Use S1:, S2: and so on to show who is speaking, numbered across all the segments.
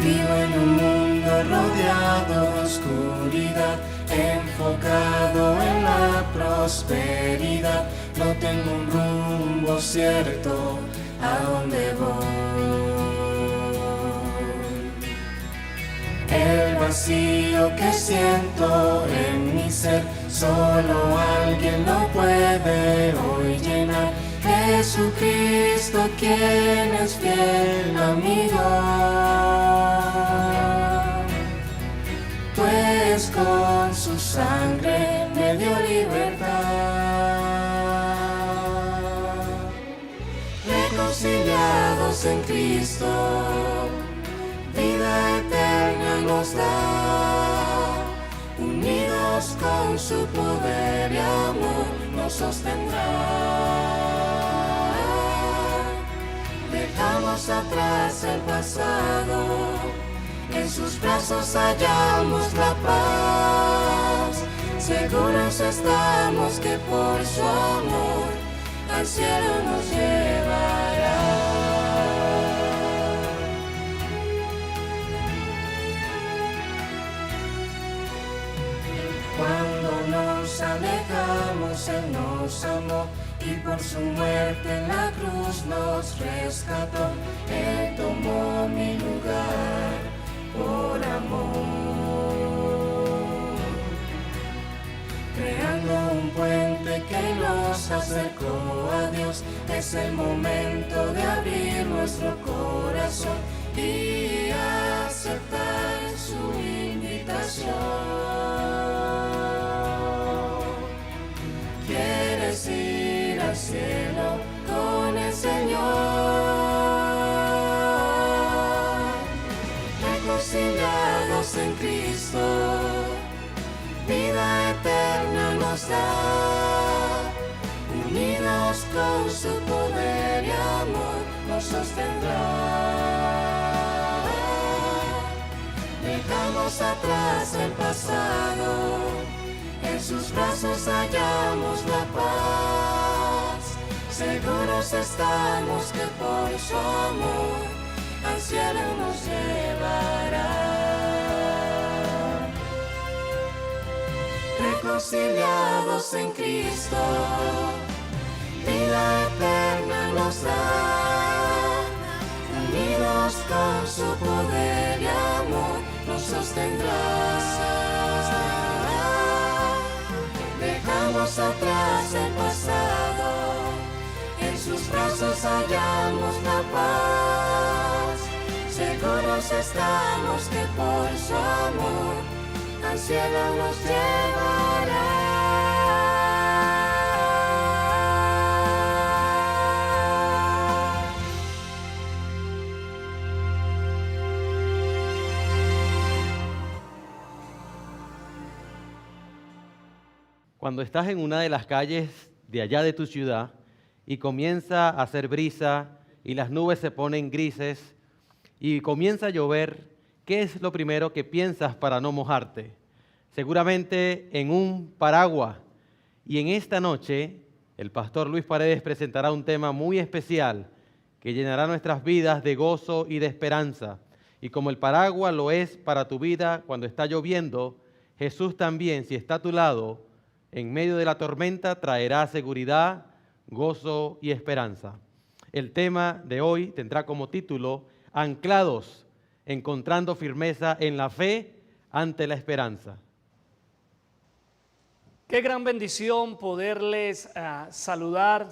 S1: Vivo en un mundo rodeado de oscuridad, enfocado en la prosperidad. No tengo un rumbo cierto a dónde voy. El vacío que siento en mi ser, solo alguien lo puede hoy llenar. Jesucristo, quien es fiel amigo, pues con su sangre me dio libertad. Reconciliados en Cristo, vida eterna nos da. Unidos con su poder y amor nos sostendrá. Dejamos atrás el pasado, en sus brazos hallamos la paz. Seguros estamos que por su amor al cielo nos llevará. Cuando nos alejamos, Él nos amó y por su muerte en la cruz nos rescató. Él tomó mi lugar por amor, creando un puente que nos acercó a Dios. Es el momento de abrir nuestro corazón y aceptar su invitación. ¿Quieres ir al cielo con el Señor? Reconciliados en Cristo, vida eterna nos da. Unidos con su poder y amor nos sostendrá. Dejamos atrás el pasado, en sus brazos hallamos la paz. Seguros estamos que por su amor al cielo nos llevará. Reconciliados en Cristo, vida eterna nos da. Unidos con su poder y amor nos sostendrá. Dejamos atrás el pasado, en sus brazos hallamos la paz. Seguros estamos que por su amor al cielo nos llevará.
S2: Cuando estás en una de las calles de allá de tu ciudad y comienza a hacer brisa y las nubes se ponen grises y comienza a llover, ¿qué es lo primero que piensas para no mojarte? Seguramente en un paraguas. Y en esta noche el pastor Luis Paredes presentará un tema muy especial que llenará nuestras vidas de gozo y de esperanza. Y como el paraguas lo es para tu vida cuando está lloviendo, Jesús también, si está a tu lado, en medio de la tormenta traerá seguridad, gozo y esperanza. El tema de hoy tendrá como título Anclados, encontrando firmeza en la fe ante la esperanza.
S3: Qué gran bendición poderles saludar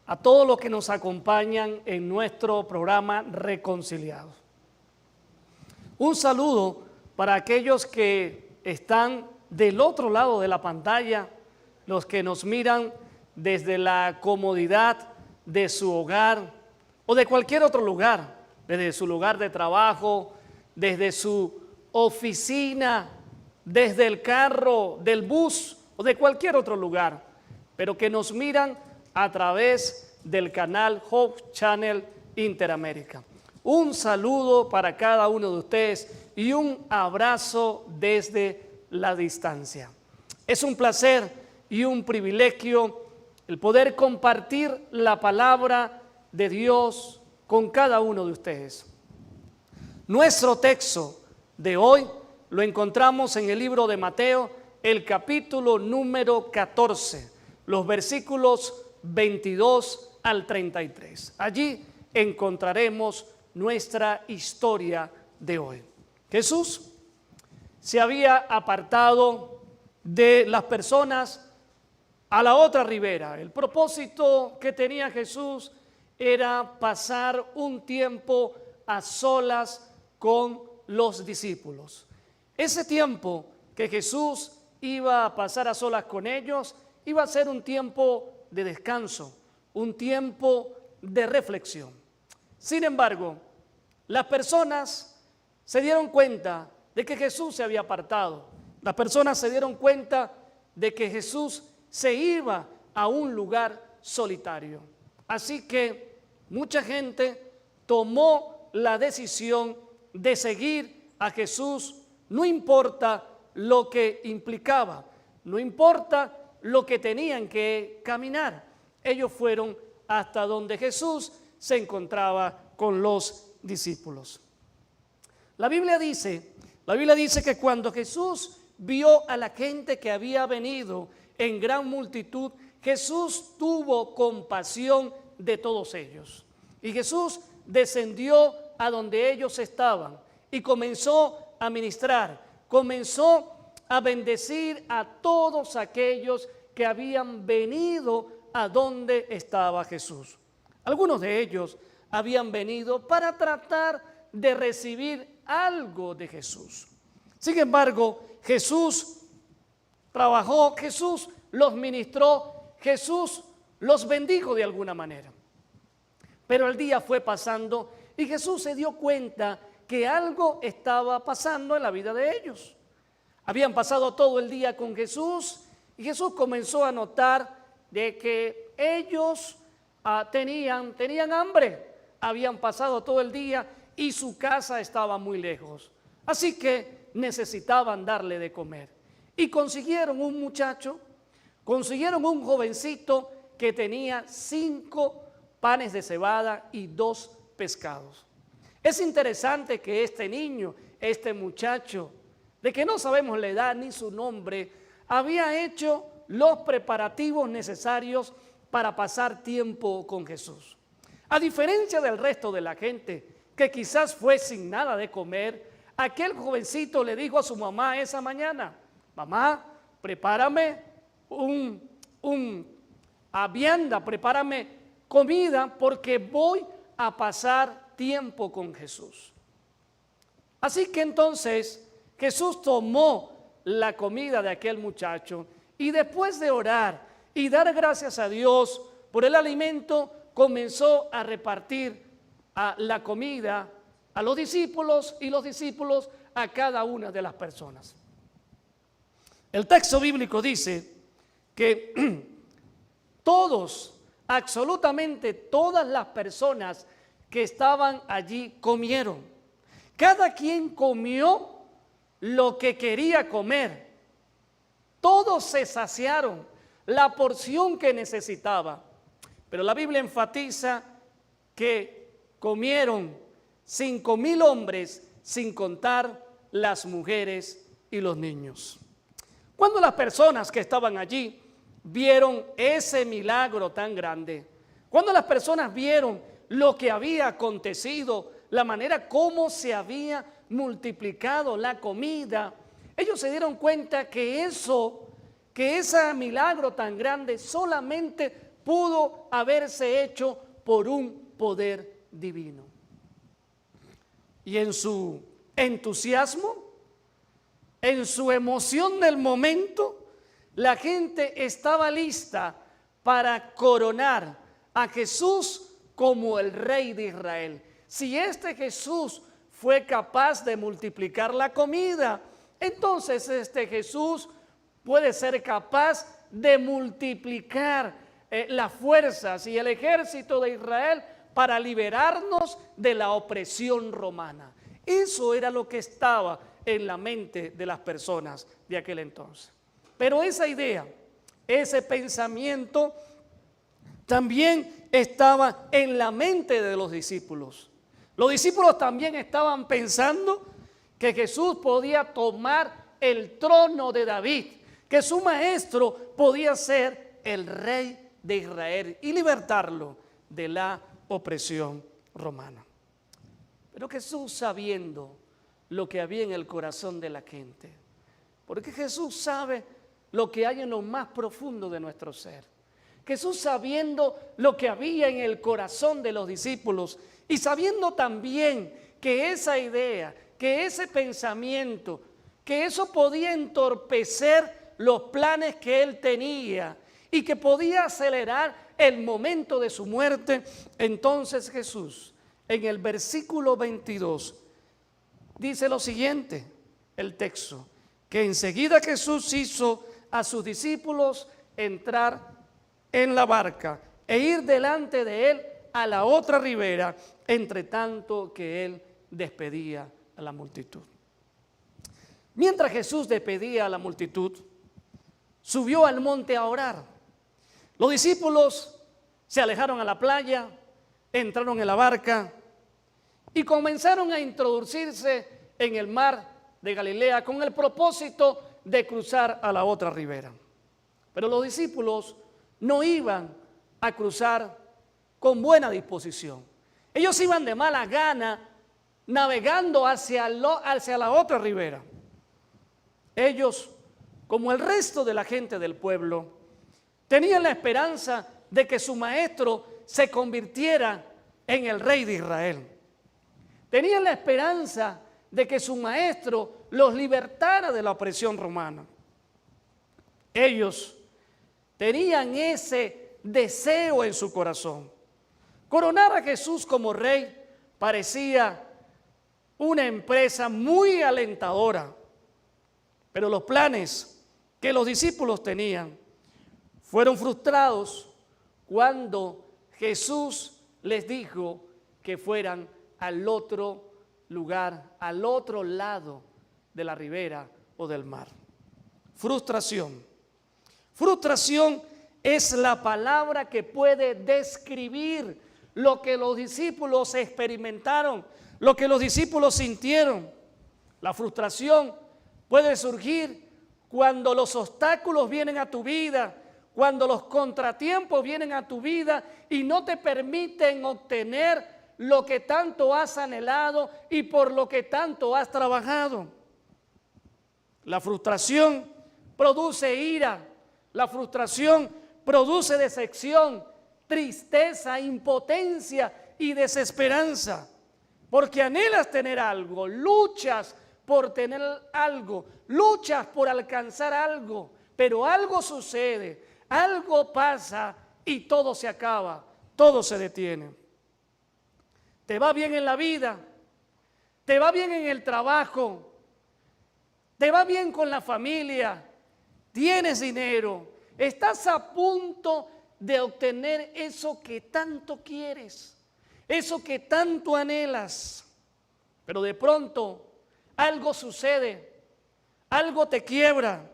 S3: a todos los que nos acompañan en nuestro programa Reconciliados. Un saludo para aquellos que están del otro lado de la pantalla, los que nos miran desde la comodidad de su hogar o de cualquier otro lugar, desde su lugar de trabajo, desde su oficina, desde el carro, del bus o de cualquier otro lugar, pero que nos miran a través del canal Hope Channel Interamérica. Un saludo para cada uno de ustedes y un abrazo desde la distancia. Es un placer y un privilegio el poder compartir la palabra de Dios con cada uno de ustedes. Nuestro texto de hoy lo encontramos en el libro de Mateo, el capítulo número 14, los versículos 22 al 33. Allí encontraremos nuestra historia de hoy. Jesús se había apartado de las personas a la otra ribera. El propósito que tenía Jesús era pasar un tiempo a solas con los discípulos. Ese tiempo que Jesús iba a pasar a solas con ellos iba a ser un tiempo de descanso, un tiempo de reflexión. Sin embargo, las personas se dieron cuenta de que Jesús se había apartado. Las personas se dieron cuenta de que Jesús se iba a un lugar solitario. Así que mucha gente tomó la decisión de seguir a Jesús, no importa lo que implicaba, no importa lo que tenían que caminar. Ellos fueron hasta donde Jesús se encontraba con los discípulos. La Biblia dice que cuando Jesús vio a la gente que había venido en gran multitud, Jesús tuvo compasión de todos ellos. Y Jesús descendió a donde ellos estaban y comenzó a ministrar, comenzó a bendecir a todos aquellos que habían venido a donde estaba Jesús. Algunos de ellos habían venido para tratar de recibir algo de Jesús. Sin embargo, Jesús trabajó, Jesús los ministró, Jesús los bendijo de alguna manera. Pero el día fue pasando y Jesús se dio cuenta que algo estaba pasando en la vida de ellos. Habían pasado todo el día con Jesús y Jesús comenzó a notar de que ellos tenían hambre. Habían pasado todo el día y su casa estaba muy lejos. Así que necesitaban darle de comer. Y consiguieron un muchacho, consiguieron un jovencito que tenía 5 panes de cebada y 2 pescados. Es interesante que este niño, este muchacho, de que no sabemos la edad ni su nombre, había hecho los preparativos necesarios para pasar tiempo con Jesús. A diferencia del resto de la gente, que quizás fue sin nada de comer, aquel jovencito le dijo a su mamá esa mañana: mamá, prepárame vianda, prepárame comida porque voy a pasar tiempo con Jesús. Así que entonces Jesús tomó la comida de aquel muchacho y después de orar y dar gracias a Dios por el alimento, comenzó a repartir la comida a los discípulos y los discípulos a cada una de las personas. El texto bíblico dice que todos, absolutamente todas las personas que estaban allí comieron. Cada quien comió lo que quería comer. Todos se saciaron la porción que necesitaba. Pero la Biblia enfatiza que comieron 5,000 hombres, sin contar las mujeres y los niños. Cuando las personas que estaban allí vieron ese milagro tan grande, cuando las personas vieron lo que había acontecido, la manera como se había multiplicado la comida, ellos se dieron cuenta que ese milagro tan grande solamente pudo haberse hecho por un poder divino. Y en su entusiasmo, en su emoción del momento, la gente estaba lista para coronar a Jesús como el Rey de Israel. Si este Jesús fue capaz de multiplicar la comida, entonces este Jesús puede ser capaz de multiplicar las fuerzas y el ejército de Israel para liberarnos de la opresión romana. Eso era lo que estaba en la mente de las personas de aquel entonces. Pero esa idea, ese pensamiento también estaba en la mente de los discípulos. Los discípulos también estaban pensando que Jesús podía tomar el trono de David, que su maestro podía ser el rey de Israel y libertarlo de la opresión romana. Pero Jesús, sabiendo lo que había en el corazón de la gente, porque Jesús sabe lo que hay en lo más profundo de nuestro ser. Jesús, sabiendo lo que había en el corazón de los discípulos y sabiendo también que esa idea, que ese pensamiento, que eso podía entorpecer los planes que él tenía y que podía acelerar el momento de su muerte, entonces Jesús, en el versículo 22, dice lo siguiente, el texto, que enseguida Jesús hizo a sus discípulos entrar en la barca e ir delante de él a la otra ribera, entre tanto que él despedía a la multitud. Mientras Jesús despedía a la multitud, subió al monte a orar. Los discípulos se alejaron a la playa, entraron en la barca y comenzaron a introducirse en el mar de Galilea con el propósito de cruzar a la otra ribera. Pero los discípulos no iban a cruzar con buena disposición. Ellos iban de mala gana navegando hacia la otra ribera. Ellos, como el resto de la gente del pueblo, tenían la esperanza de que su maestro se convirtiera en el rey de Israel. Tenían la esperanza de que su maestro los libertara de la opresión romana. Ellos tenían ese deseo en su corazón. Coronar a Jesús como rey parecía una empresa muy alentadora, pero los planes que los discípulos tenían fueron frustrados cuando Jesús les dijo que fueran al otro lugar, al otro lado de la ribera o del mar. Frustración. Frustración es la palabra que puede describir lo que los discípulos experimentaron, lo que los discípulos sintieron. La frustración puede surgir cuando los obstáculos vienen a tu vida, cuando los contratiempos vienen a tu vida y no te permiten obtener lo que tanto has anhelado y por lo que tanto has trabajado. La frustración produce ira, la frustración produce decepción, tristeza, impotencia y desesperanza, porque anhelas tener algo, luchas por tener algo, luchas por alcanzar algo, pero algo sucede, algo pasa y todo se acaba, todo se detiene. Te va bien en la vida, te va bien en el trabajo, te va bien con la familia, tienes dinero, estás a punto de obtener eso que tanto quieres, eso que tanto anhelas, pero de pronto algo sucede, algo te quiebra,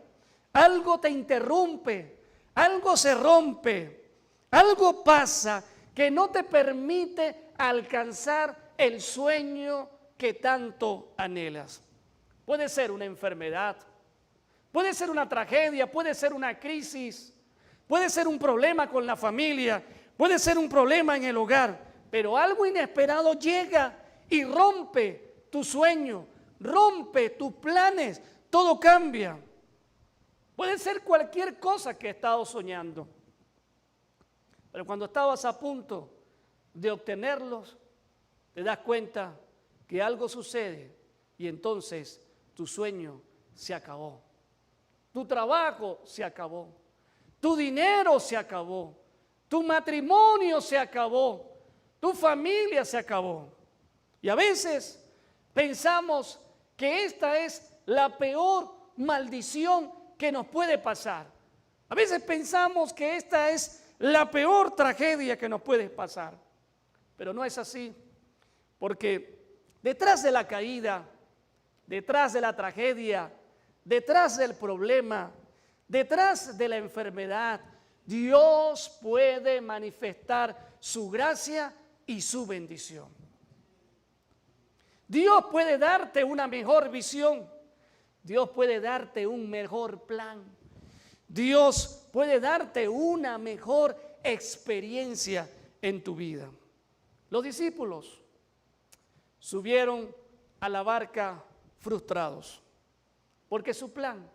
S3: algo te interrumpe, algo se rompe, algo pasa que no te permite alcanzar el sueño que tanto anhelas. Puede ser una enfermedad, puede ser una tragedia, puede ser una crisis, puede ser un problema con la familia, puede ser un problema en el hogar, pero algo inesperado llega y rompe tu sueño, rompe tus planes, todo cambia. Puede ser cualquier cosa que he estado soñando, pero cuando estabas a punto de obtenerlos, te das cuenta que algo sucede y entonces tu sueño se acabó, tu trabajo se acabó, tu dinero se acabó, tu matrimonio se acabó, tu familia se acabó. Y a veces pensamos que esta es la peor maldición que nos puede pasar. A veces pensamos que esta es la peor tragedia que nos puede pasar. Pero no es así, porque detrás de la caída, detrás de la tragedia, detrás del problema, detrás de la enfermedad, Dios puede manifestar su gracia y su bendición. Dios puede darte una mejor visión. Dios puede darte un mejor plan. Dios puede darte una mejor experiencia en tu vida. Los discípulos subieron a la barca frustrados, porque su plan,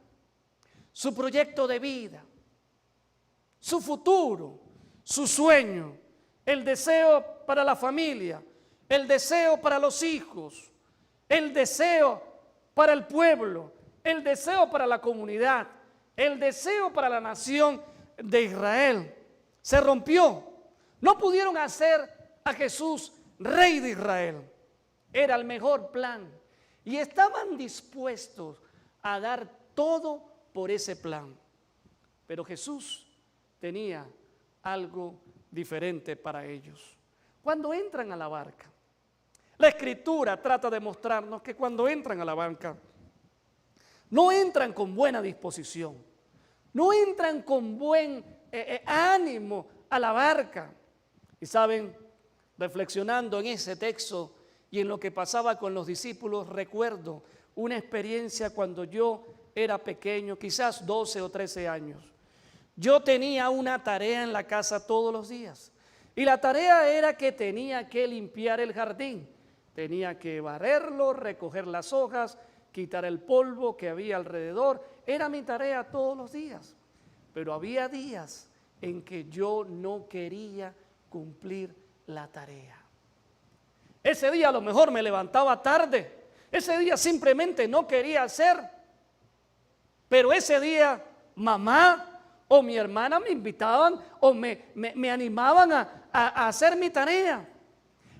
S3: su proyecto de vida, su futuro, su sueño, el deseo para la familia, el deseo para los hijos, el deseo para el pueblo, el deseo para la comunidad, el deseo para la nación de Israel se rompió. No pudieron hacer a Jesús rey de Israel. Era el mejor plan y estaban dispuestos a dar todo por ese plan. Pero Jesús tenía algo diferente para ellos. Cuando entran a la barca, la Escritura trata de mostrarnos que cuando entran a la barca, no entran con buena disposición, no entran con buen ánimo a la barca. Y saben, reflexionando en ese texto y en lo que pasaba con los discípulos, recuerdo una experiencia cuando yo era pequeño, quizás 12 o 13 años. Yo tenía una tarea en la casa todos los días y la tarea era que tenía que limpiar el jardín, tenía que barrerlo, recoger las hojas, quitar el polvo que había alrededor. Era mi tarea todos los días, pero había días en que yo no quería cumplir la tarea. Ese día a lo mejor me levantaba tarde, ese día simplemente no quería hacer, pero ese día mamá o mi hermana me invitaban o me animaban a hacer mi tarea.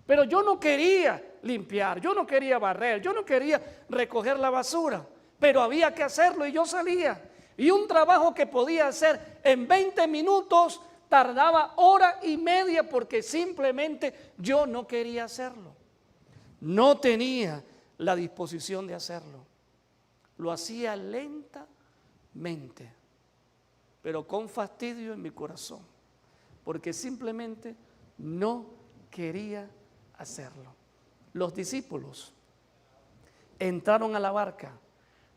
S3: Pero yo no quería limpiar, yo no quería barrer, yo no quería recoger la basura, pero había que hacerlo y yo salía. Y un trabajo que podía hacer en 20 minutos tardaba hora y media porque simplemente yo no quería hacerlo. No tenía la disposición de hacerlo. Lo hacía lentamente, pero con fastidio en mi corazón, porque simplemente no quería hacerlo. Los discípulos entraron a la barca,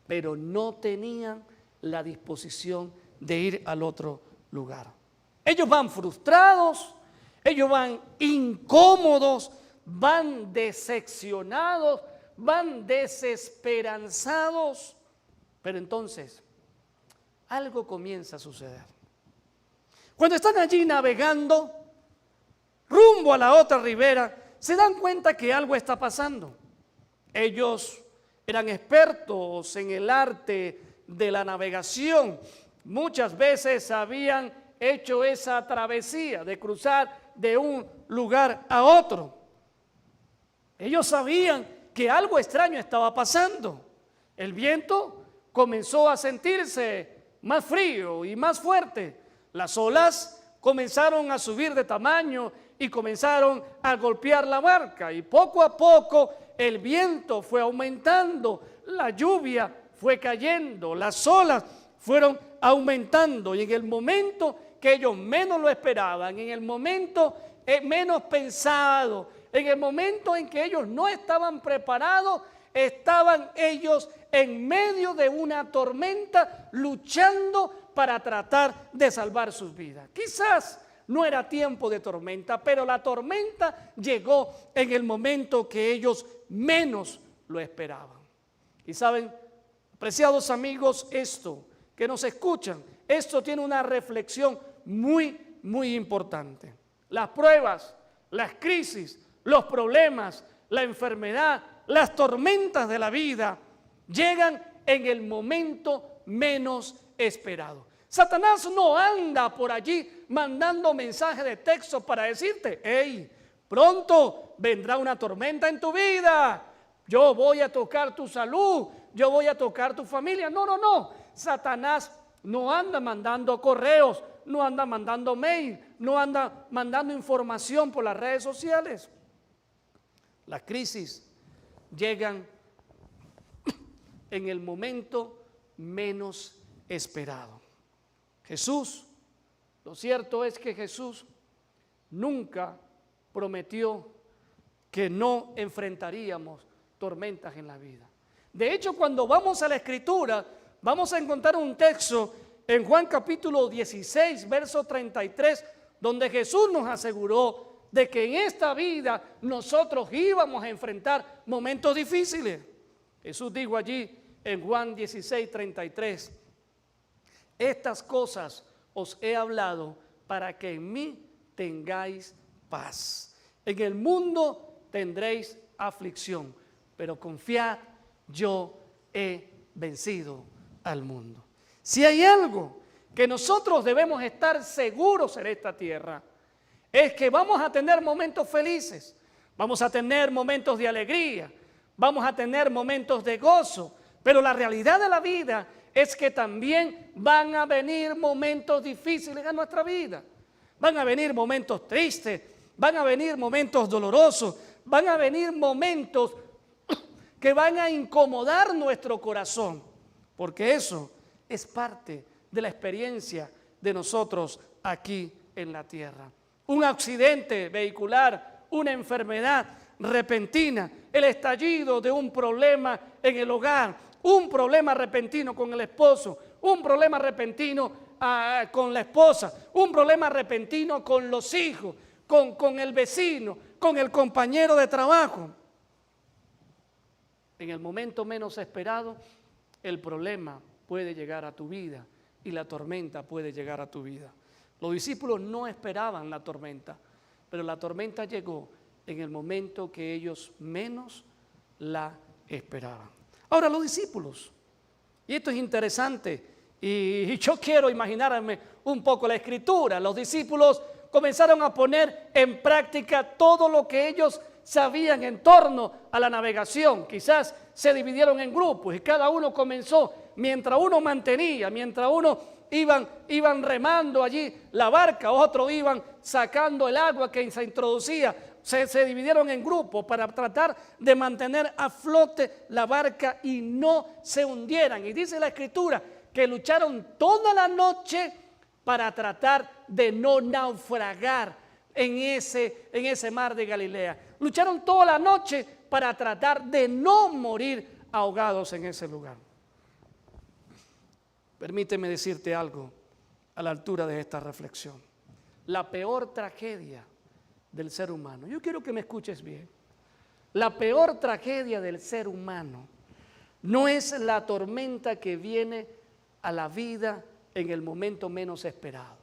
S3: pero no tenían la disposición de ir al otro lugar. Ellos van frustrados, ellos van incómodos, van decepcionados, van desesperanzados. Pero entonces algo comienza a suceder. Cuando están allí navegando rumbo a la otra ribera, se dan cuenta que algo está pasando. Ellos eran expertos en el arte de la navegación. Muchas veces habían hecho esa travesía de cruzar de un lugar a otro. Ellos sabían que algo extraño estaba pasando. El viento comenzó a sentirse más frío y más fuerte. Las olas comenzaron a subir de tamaño y comenzaron a golpear la barca. Y poco a poco el viento fue aumentando, la lluvia fue cayendo, las olas fueron aumentando. Y en el momento que ellos menos lo esperaban, en el momento menos pensado, en el momento en que ellos no estaban preparados, estaban ellos en medio de una tormenta luchando para tratar de salvar sus vidas. Quizás no era tiempo de tormenta, pero la tormenta llegó en el momento que ellos menos lo esperaban. Y saben, apreciados amigos, esto que nos escuchan, esto tiene una reflexión muy, muy importante. Las pruebas, las crisis, los problemas, la enfermedad, las tormentas de la vida llegan en el momento menos esperado. Satanás no anda por allí mandando mensajes de texto para decirte: hey, pronto vendrá una tormenta en tu vida, yo voy a tocar tu salud, yo voy a tocar tu familia. No, no, no. Satanás no anda mandando correos, no anda mandando mail, no anda mandando información por las redes sociales. Las crisis llegan en el momento menos esperado. Jesús, lo cierto es que Jesús nunca prometió que no enfrentaríamos tormentas en la vida. De hecho, cuando vamos a la Escritura, vamos a encontrar un texto en Juan capítulo 16, verso 33, donde Jesús nos aseguró de que en esta vida nosotros íbamos a enfrentar momentos difíciles. Jesús dijo allí en Juan 16, 33, estas cosas os he hablado para que en mí tengáis paz. En el mundo tendréis aflicción, pero confiad, yo he vencido al mundo. Si hay algo que nosotros debemos estar seguros en esta tierra, es que vamos a tener momentos felices, vamos a tener momentos de alegría, vamos a tener momentos de gozo, pero la realidad de la vida es que también van a venir momentos difíciles en nuestra vida. Van a venir momentos tristes, van a venir momentos dolorosos, van a venir momentos que van a incomodar nuestro corazón, porque eso es parte de la experiencia de nosotros aquí en la tierra. Un accidente vehicular, una enfermedad repentina, el estallido de un problema en el hogar, un problema repentino con el esposo, un problema repentino con la esposa, un problema repentino con los hijos, con el vecino, con el compañero de trabajo. En el momento menos esperado, el problema puede llegar a tu vida y la tormenta puede llegar a tu vida. Los discípulos no esperaban la tormenta, pero la tormenta llegó en el momento que ellos menos la esperaban. Ahora, los discípulos, y esto es interesante, y yo quiero imaginarme un poco la escritura. Los discípulos comenzaron a poner en práctica todo lo que ellos sabían en torno a la navegación. Quizás se dividieron en grupos y cada uno comenzó, mientras uno mantenía, mientras uno iban remando allí la barca, otros iban sacando el agua que se introducía. Se dividieron en grupos para tratar de mantener a flote la barca y no se hundieran. Y dice la escritura que lucharon toda la noche para tratar de no naufragar en ese mar de Galilea. Lucharon toda la noche para tratar de no morir ahogados en ese lugar. Permíteme decirte algo a la altura de esta reflexión. La peor tragedia del ser humano, yo quiero que me escuches bien, la peor tragedia del ser humano no es la tormenta que viene a la vida en el momento menos esperado.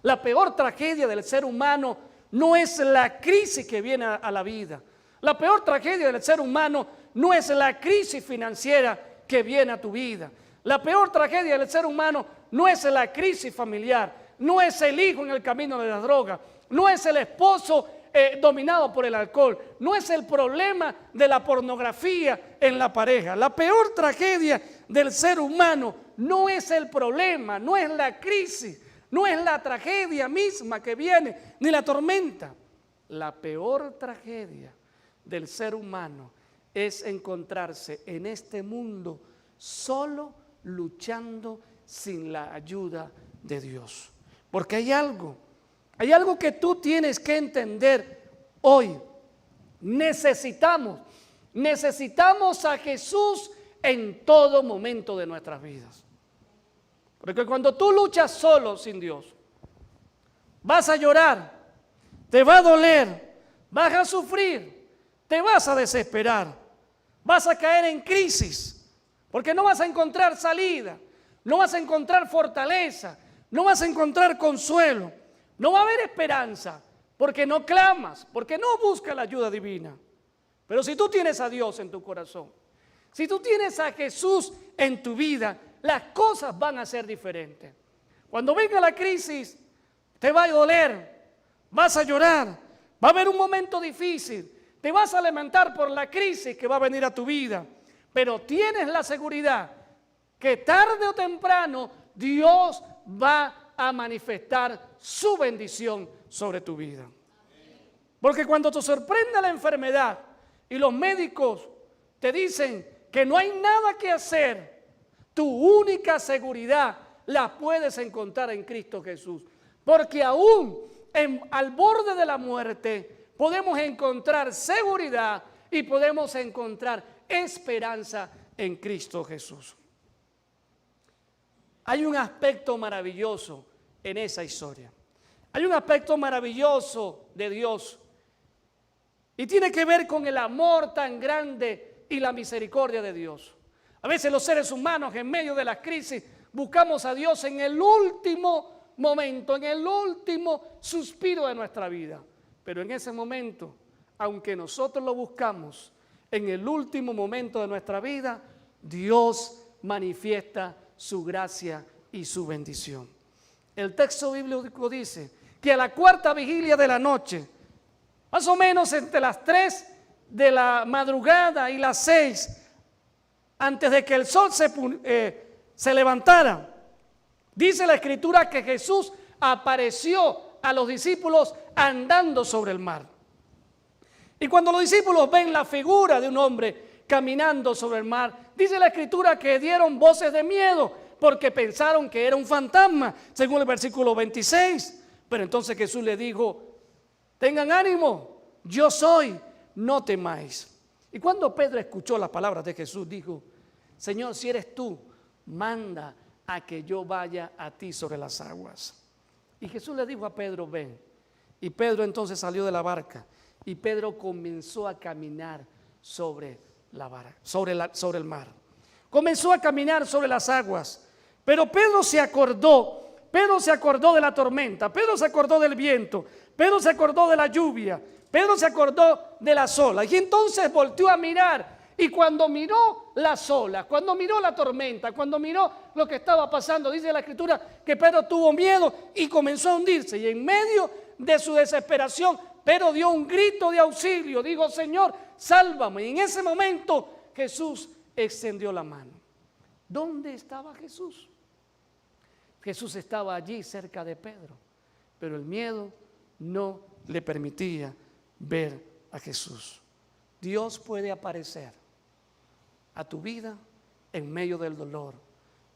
S3: La peor tragedia del ser humano no es la crisis que viene a la vida. La peor tragedia del ser humano no es la crisis financiera que viene a tu vida. La peor tragedia del ser humano no es la crisis familiar, no es el hijo en el camino de la droga, no es el esposo dominado por el alcohol, no es el problema de la pornografía en la pareja. La peor tragedia del ser humano no es el problema, no es la crisis, no es la tragedia misma que viene, ni la tormenta. La peor tragedia del ser humano es encontrarse en este mundo solo, luchando sin la ayuda de Dios. Porque hay algo que tú tienes que entender hoy. Necesitamos a Jesús en todo momento de nuestras vidas. Porque cuando tú luchas solo sin Dios, vas a llorar, te va a doler, vas a sufrir, te vas a desesperar, vas a caer en crisis, porque no vas a encontrar salida, no vas a encontrar fortaleza, no vas a encontrar consuelo, no va a haber esperanza, porque no clamas, porque no buscas la ayuda divina. Pero si tú tienes a Dios en tu corazón, si tú tienes a Jesús en tu vida, las cosas van a ser diferentes. Cuando venga la crisis, te va a doler, vas a llorar, va a haber un momento difícil, te vas a lamentar por la crisis que va a venir a tu vida, pero tienes la seguridad que tarde o temprano Dios va a manifestar su bendición sobre tu vida. Porque cuando te sorprende la enfermedad y los médicos te dicen que no hay nada que hacer, tu única seguridad la puedes encontrar en Cristo Jesús. Porque aún al borde de la muerte podemos encontrar seguridad y podemos encontrar esperanza en Cristo Jesús. Hay un aspecto maravilloso en esa historia. Hay un aspecto maravilloso de Dios y tiene que ver con el amor tan grande y la misericordia de Dios. A veces los seres humanos en medio de la crisis buscamos a Dios en el último momento, en el último suspiro de nuestra vida. Pero en ese momento, aunque nosotros lo buscamos, en el último momento de nuestra vida, Dios manifiesta su gracia y su bendición. El texto bíblico dice que a la cuarta vigilia de la noche, más o menos entre las 3 de la madrugada y las 6, antes de que el sol se levantara, dice la Escritura que Jesús apareció a los discípulos andando sobre el mar. Y cuando los discípulos ven la figura de un hombre caminando sobre el mar, dice la Escritura que dieron voces de miedo porque pensaron que era un fantasma, según el versículo 26. Pero entonces Jesús le dijo: tengan ánimo, yo soy, no temáis. Y cuando Pedro escuchó las palabras de Jesús, dijo: Señor, si eres tú, manda a que yo vaya a ti sobre las aguas. Y Jesús le dijo a Pedro: ven. Y Pedro entonces salió de la barca y Pedro comenzó a caminar sobre el mar. Comenzó a caminar sobre las aguas. Pero Pedro se acordó de la tormenta, Pedro se acordó del viento, Pedro se acordó de la lluvia, Pedro se acordó de las olas. Y entonces volteó a mirar. Y cuando miró las olas, cuando miró la tormenta, cuando miró lo que estaba pasando, dice la Escritura que Pedro tuvo miedo y comenzó a hundirse. Y en medio de su desesperación, Pedro dio un grito de auxilio. Dijo: Señor, sálvame. Y en ese momento Jesús extendió la mano. ¿Dónde estaba Jesús? Jesús estaba allí cerca de Pedro, pero el miedo no le permitía ver a Jesús. Dios puede aparecer a tu vida en medio del dolor,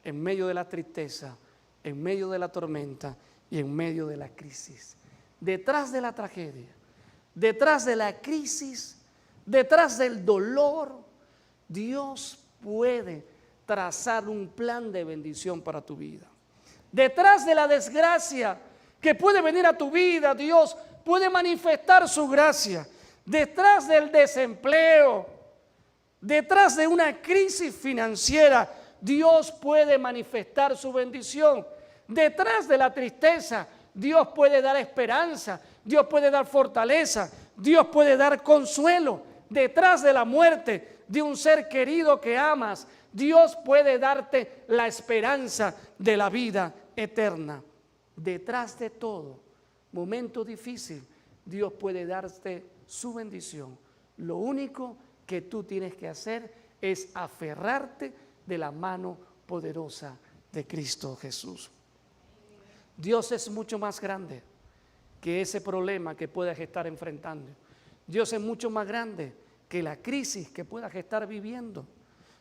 S3: en medio de la tristeza, en medio de la tormenta y en medio de la crisis. Detrás de la tragedia, detrás de la crisis, detrás del dolor, Dios puede trazar un plan de bendición para tu vida. Detrás de la desgracia que puede venir a tu vida, Dios puede manifestar su gracia. Detrás del desempleo, detrás de una crisis financiera, Dios puede manifestar su bendición. Detrás de la tristeza, Dios puede dar esperanza, Dios puede dar fortaleza, Dios puede dar consuelo. Detrás de la muerte de un ser querido que amas, Dios puede darte la esperanza de la vida eterna. Detrás de todo momento difícil, Dios puede darte su bendición. Lo único que tú tienes que hacer es aferrarte de la mano poderosa de Cristo Jesús. Dios es mucho más grande que ese problema que puedas estar enfrentando. Dios es mucho más grande que la crisis que puedas estar viviendo.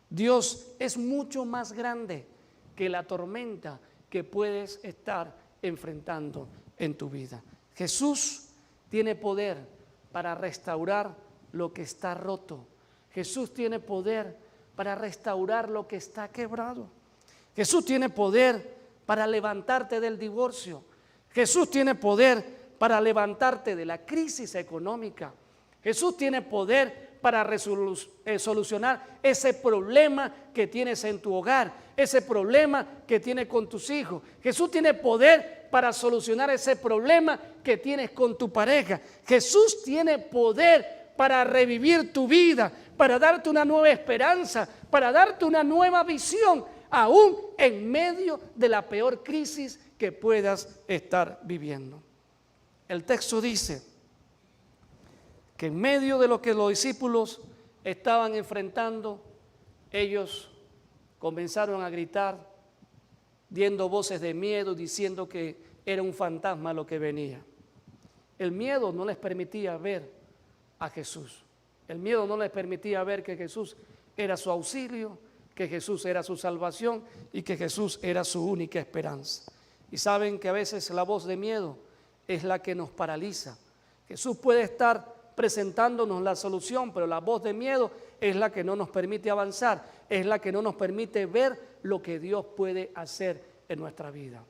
S3: Dios es mucho más grande que la tormenta que puedes estar enfrentando en tu vida. Jesús tiene poder para restaurar lo que está roto. Jesús tiene poder para restaurar lo que está quebrado. Jesús tiene poder para levantarte del divorcio. Jesús tiene poder para levantarte de la crisis económica. Jesús tiene poder para solucionar ese problema que tienes en tu hogar, ese problema que tienes con tus hijos. Jesús tiene poder para solucionar ese problema que tienes con tu pareja. Jesús tiene poder para revivir tu vida, para darte una nueva esperanza, para darte una nueva visión, aún en medio de la peor crisis que puedas estar viviendo. El texto dice que en medio de lo que los discípulos estaban enfrentando, ellos comenzaron a gritar, dando voces de miedo, diciendo que era un fantasma lo que venía. El miedo no les permitía ver a Jesús. El miedo no les permitía ver que Jesús era su auxilio, que Jesús era su salvación y que Jesús era su única esperanza. Y saben que a veces la voz de miedo es la que nos paraliza. Jesús puede estar presentándonos la solución, pero la voz de miedo es la que no nos permite avanzar, es la que no nos permite ver lo que Dios puede hacer en nuestra vida.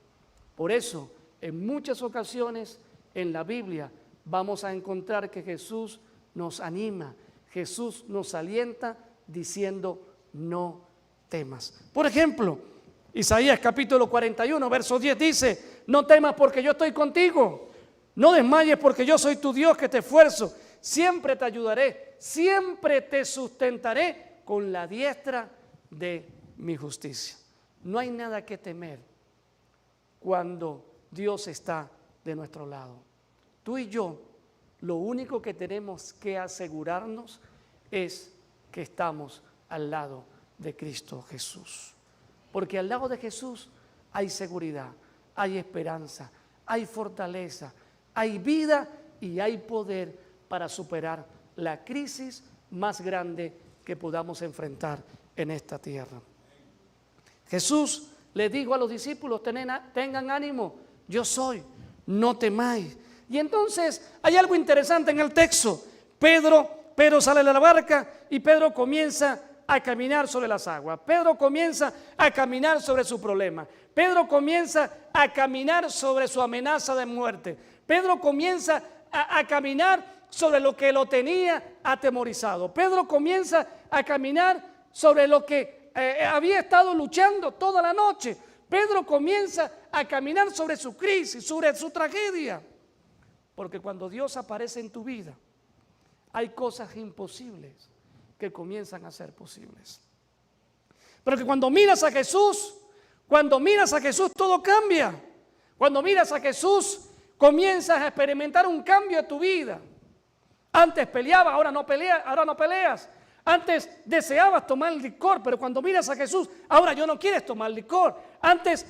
S3: Por eso, en muchas ocasiones en la Biblia vamos a encontrar que Jesús nos anima, Jesús nos alienta diciendo: no temas. Por ejemplo, Isaías capítulo 41, verso 10 dice: no temas porque yo estoy contigo, no desmayes porque yo soy tu Dios que te esfuerzo, siempre te ayudaré, siempre te sustentaré con la diestra de mi justicia. No hay nada que temer cuando Dios está de nuestro lado. Tú y yo, lo único que tenemos que asegurarnos es que estamos al lado de Cristo Jesús. Porque al lado de Jesús hay seguridad, hay esperanza, hay fortaleza, hay vida y hay poder para superar la crisis más grande que podamos enfrentar en esta tierra. Jesús le dijo a los discípulos: tengan ánimo, yo soy, no temáis. Y entonces hay algo interesante en el texto. Pedro sale de la barca y Pedro comienza a caminar sobre las aguas. Pedro comienza a caminar sobre su problema. Pedro comienza a caminar sobre su amenaza de muerte. Pedro comienza a caminar sobre lo que lo tenía atemorizado. Pedro comienza a caminar sobre lo que había estado luchando toda la noche. Pedro comienza a caminar sobre su crisis, sobre su tragedia. Porque cuando Dios aparece en tu vida, hay cosas imposibles que comienzan a ser posibles. Pero que cuando miras a Jesús, todo cambia. Cuando miras a Jesús, comienzas a experimentar un cambio en tu vida. Antes peleabas, ahora no peleas. Antes deseabas tomar licor, pero cuando miras a Jesús, ahora ya no quieres tomar licor. Antes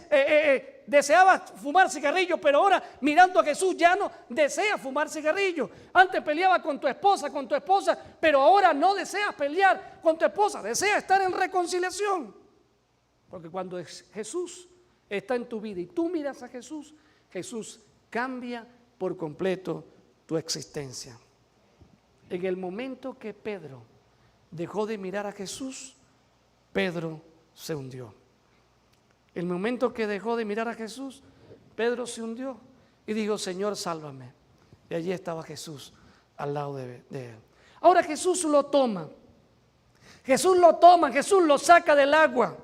S3: deseabas fumar cigarrillo, pero ahora mirando a Jesús ya no deseas fumar cigarrillo. Antes peleabas con tu esposa, pero ahora no deseas pelear con tu esposa, deseas estar en reconciliación. Porque cuando Jesús está en tu vida y tú miras a Jesús, Jesús cambia por completo tu existencia. En el momento que Pedro dejó de mirar a Jesús, Pedro se hundió. El momento que dejó de mirar a Jesús, Pedro se hundió y dijo: Señor, sálvame. Y allí estaba Jesús al lado de él. Ahora Jesús lo toma, Jesús lo saca del agua.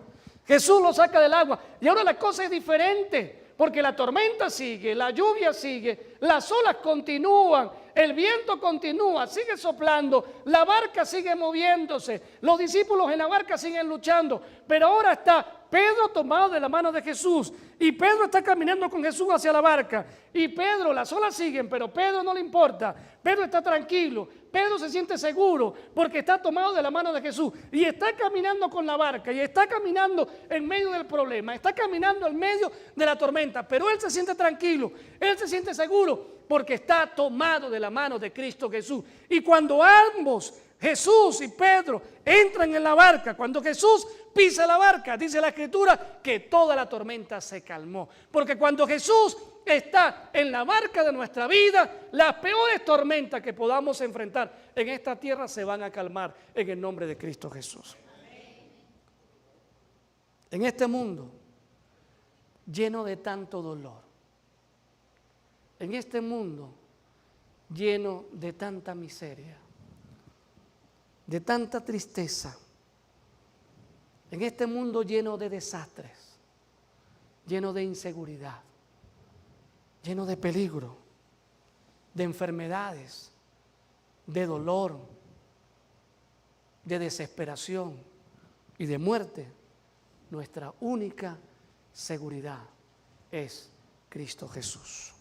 S3: Y ahora la cosa es diferente, porque la tormenta sigue, la lluvia sigue, las olas continúan, el viento continúa, sigue soplando, la barca sigue moviéndose, los discípulos en la barca siguen luchando, pero ahora está Pedro tomado de la mano de Jesús y Pedro está caminando con Jesús hacia la barca y Pedro, las olas siguen, pero Pedro no le importa, Pedro está tranquilo, Pedro se siente seguro porque está tomado de la mano de Jesús y está caminando con la barca y está caminando en medio del problema, está caminando en medio de la tormenta, pero él se siente tranquilo, él se siente seguro porque está tomado de la mano de Cristo Jesús. Y cuando ambos, Jesús y Pedro, entran en la barca, cuando Jesús pisa la barca, dice la Escritura que toda la tormenta se calmó. Porque cuando Jesús está en la barca de nuestra vida, las peores tormentas que podamos enfrentar en esta tierra se van a calmar en el nombre de Cristo Jesús. En este mundo lleno de tanto dolor, en este mundo lleno de tanta miseria, de tanta tristeza, en este mundo lleno de desastres, lleno de inseguridad, lleno de peligro, de enfermedades, de dolor, de desesperación y de muerte, nuestra única seguridad es Cristo Jesús.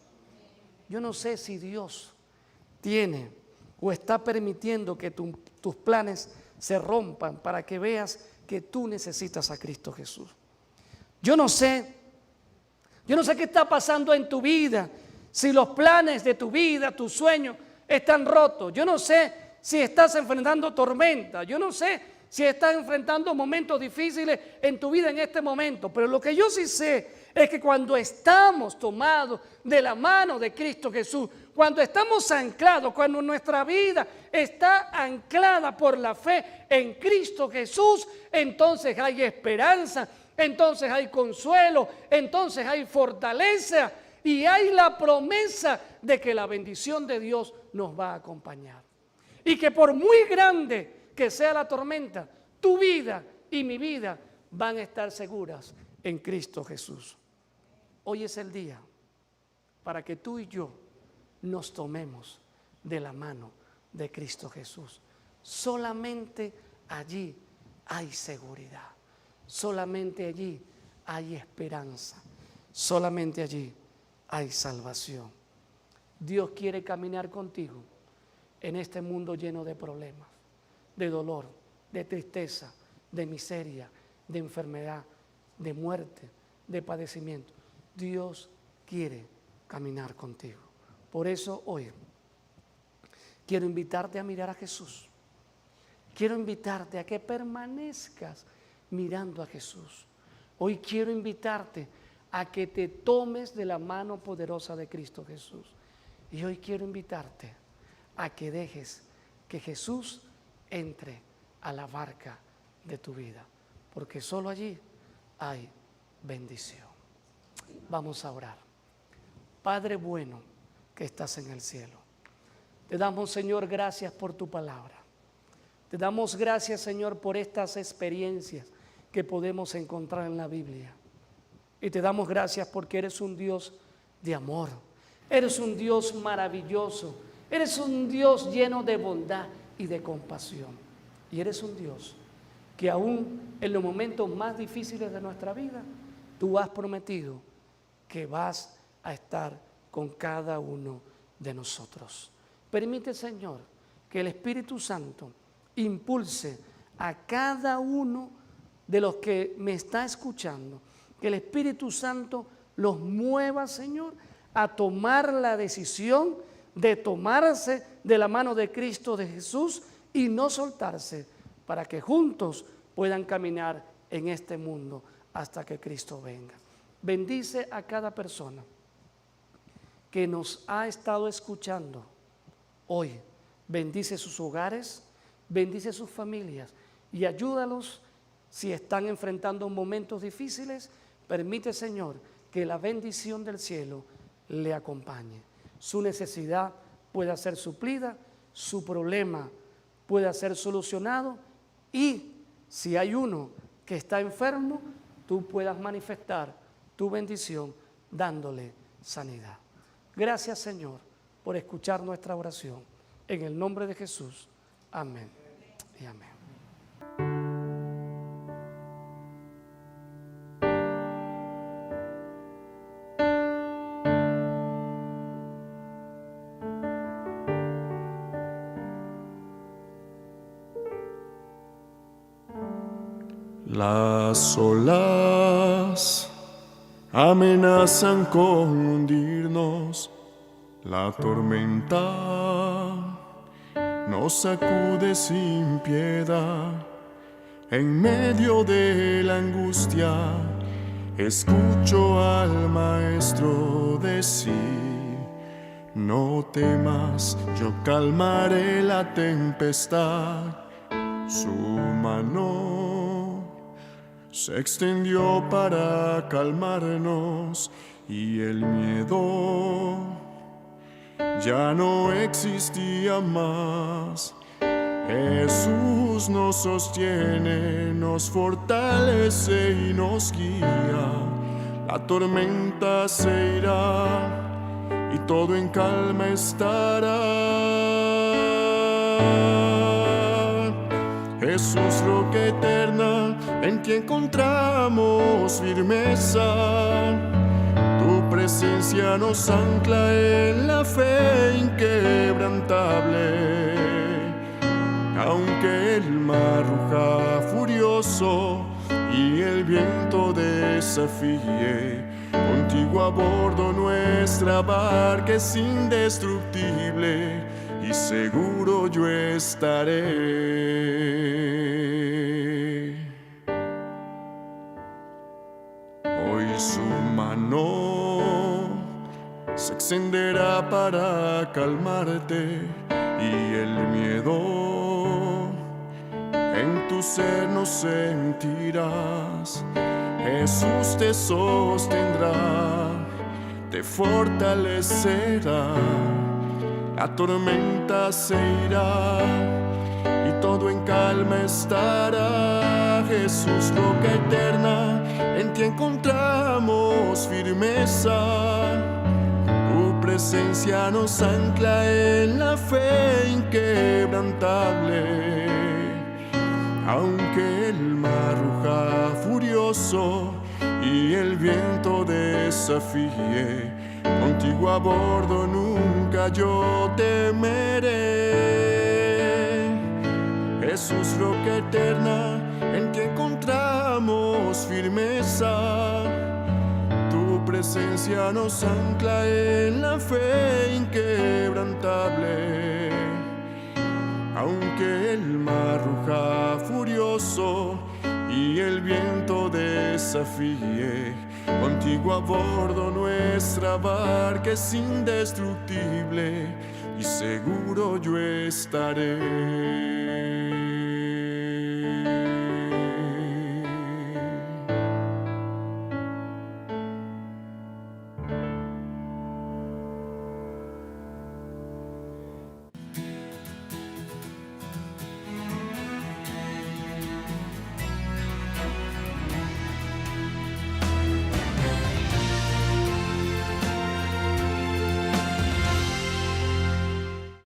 S3: Yo no sé si Dios tiene o está permitiendo que tus planes se rompan para que veas que tú necesitas a Cristo Jesús. Yo no sé qué está pasando en tu vida, si los planes de tu vida, tus sueños están rotos. Yo no sé si estás enfrentando tormentas. Yo no sé si estás enfrentando momentos difíciles en tu vida en este momento. Pero lo que yo sí sé es que cuando estamos tomados de la mano de Cristo Jesús, Cuando estamos anclados, cuando nuestra vida está anclada por la fe en Cristo Jesús, entonces hay esperanza, entonces hay consuelo, entonces hay fortaleza y hay la promesa de que la bendición de Dios nos va a acompañar. Y que por muy grande que sea la tormenta, tu vida y mi vida van a estar seguras en Cristo Jesús. Hoy es el día para que tú y yo nos tomemos de la mano de Cristo Jesús. Solamente allí hay seguridad, solamente allí hay esperanza, solamente allí hay salvación. Dios quiere caminar contigo en este mundo lleno de problemas, de dolor, de tristeza, de miseria, de enfermedad, de muerte, de padecimiento. Dios quiere caminar contigo. Por eso hoy quiero invitarte a mirar a Jesús. Quiero invitarte a que permanezcas mirando a Jesús. Hoy quiero invitarte a que te tomes de la mano poderosa de Cristo Jesús. Y hoy quiero invitarte a que dejes que Jesús entre a la barca de tu vida, porque solo allí hay bendición. Vamos a orar. Padre bueno que estás en el cielo, te damos, Señor, gracias por tu palabra. Te damos gracias, Señor, por estas experiencias que podemos encontrar en la Biblia. Y te damos gracias porque eres un Dios de amor, eres un Dios maravilloso, eres un Dios lleno de bondad y de compasión. Y eres un Dios que aún en los momentos más difíciles de nuestra vida, tú has prometido que vas a estar con cada uno de nosotros. Permite, Señor, que el Espíritu Santo impulse a cada uno de los que me está escuchando, que el Espíritu Santo los mueva, Señor, a tomar la decisión de tomarse de la mano de Cristo de Jesús y no soltarse, para que juntos puedan caminar en este mundo hasta que Cristo venga. Bendice a cada persona que nos ha estado escuchando hoy. Bendice sus hogares, bendice sus familias y ayúdalos si están enfrentando momentos difíciles. Permite, Señor, que la bendición del cielo le acompañe. Su necesidad pueda ser suplida, su problema pueda ser solucionado y si hay uno que está enfermo, tú puedas manifestar tu bendición dándole sanidad. Gracias, Señor, por escuchar nuestra oración. En el nombre de Jesús. Amén y amén.
S4: Las olas amenazan con hundirnos, la tormenta nos sacude sin piedad. En medio de la angustia escucho al Maestro decir: no temas, yo calmaré la tempestad. Su mano se extendió para calmarnos y el miedo ya no existía más. Jesús nos sostiene, nos fortalece y nos guía. La tormenta se irá y todo en calma estará. Jesús, roca eterna, en ti encontramos firmeza. Tu presencia nos ancla en la fe inquebrantable. Aunque el mar ruja furioso y el viento desafíe, contigo a bordo nuestra barca es indestructible y seguro yo estaré. Hoy su mano se extenderá para calmarte y el miedo en tu ser no sentirás. Jesús te sostendrá, te fortalecerá, la tormenta se irá y todo en calma estará. Jesús, roca eterna, en ti encontramos firmeza. Tu presencia nos ancla en la fe inquebrantable. Aunque el mar ruja furioso y el viento desafíe, contigo a bordo nunca yo temeré. Jesús, roca eterna, en ti encontramos firmeza. Tu presencia nos ancla en la fe inquebrantable. Aunque el mar ruja furioso y el viento desafíe, contigo a bordo nuestra barca es indestructible y seguro yo estaré.